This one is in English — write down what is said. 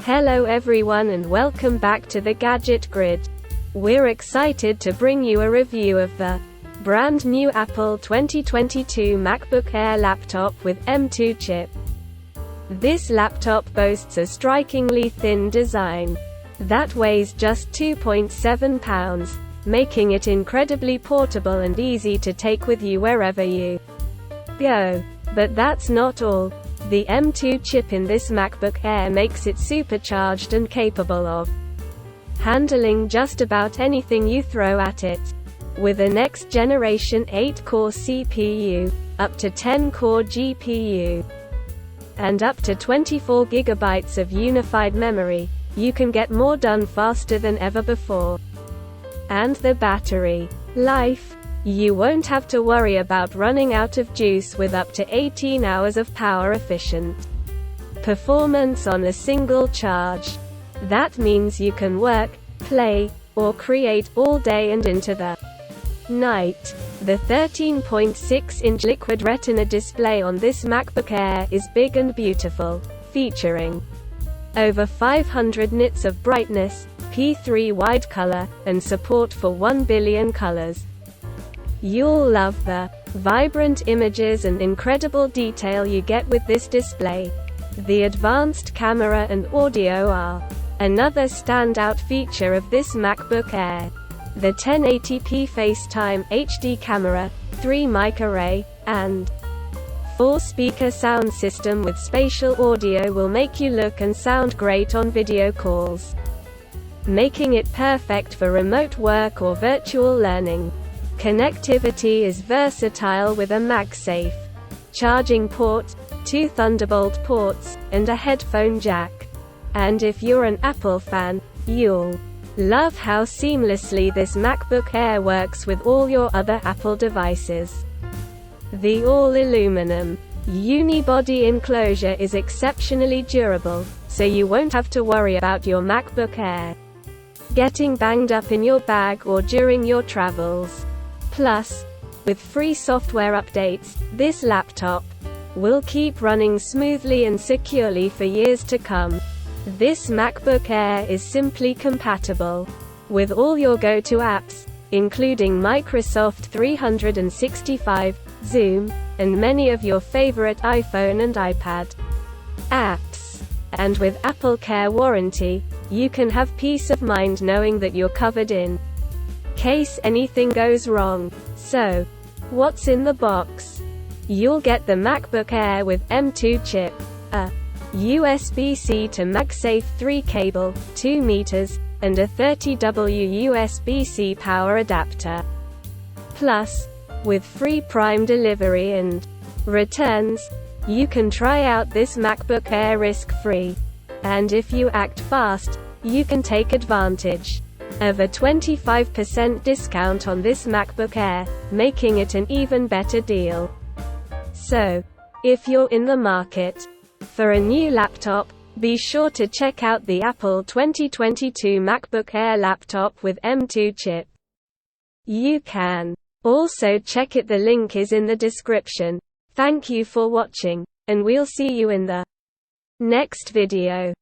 Hello everyone and welcome back to the Gadget Grid. We're excited to bring you a review of the brand new Apple 2022 MacBook Air laptop with M2 chip. This laptop boasts a strikingly thin design that weighs just 2.7 pounds, making it incredibly portable and easy to take with you wherever you go. But that's not all. The M2 chip in this MacBook Air makes it supercharged and capable of handling just about anything you throw at it. With a next-generation 8-core CPU, up to 10-core GPU, and up to 24 GB of unified memory, you can get more done faster than ever before. And the battery life. You won't have to worry about running out of juice with up to 18 hours of power-efficient performance on a single charge. That means you can work, play, or create all day and into the night. The 13.6-inch Liquid Retina display on this MacBook Air is big and beautiful, featuring over 500 nits of brightness, P3 wide color, and support for 1 billion colors. You'll love the vibrant images and incredible detail you get with this display. The advanced camera and audio are another standout feature of this MacBook Air. The 1080p FaceTime HD camera, 3-mic array, and 4-speaker sound system with spatial audio will make you look and sound great on video calls, making it perfect for remote work or virtual learning. Connectivity is versatile with a MagSafe charging port, 2 Thunderbolt ports, and a headphone jack. And if you're an Apple fan, you'll love how seamlessly this MacBook Air works with all your other Apple devices. The all-aluminum unibody enclosure is exceptionally durable, so you won't have to worry about your MacBook Air getting banged up in your bag or during your travels. Plus, with free software updates, this laptop will keep running smoothly and securely for years to come. This MacBook Air is simply compatible with all your go-to apps, including Microsoft 365, Zoom, and many of your favorite iPhone and iPad apps. And with Apple Care warranty, you can have peace of mind knowing that you're covered in case anything goes wrong. So, what's in the box? You'll get the MacBook Air with M2 chip, a USB-C to MagSafe 3 cable, 2 meters, and a 30W USB-C power adapter. Plus, with free Prime delivery and returns, you can try out this MacBook Air risk-free. And if you act fast, you can take advantage of a 25% discount on this MacBook Air, making it an even better deal. So, if you're in the market for a new laptop, be sure to check out the Apple 2022 MacBook Air laptop with M2 chip. You can also check it, the link is in the description. Thank you for watching, and we'll see you in the next video.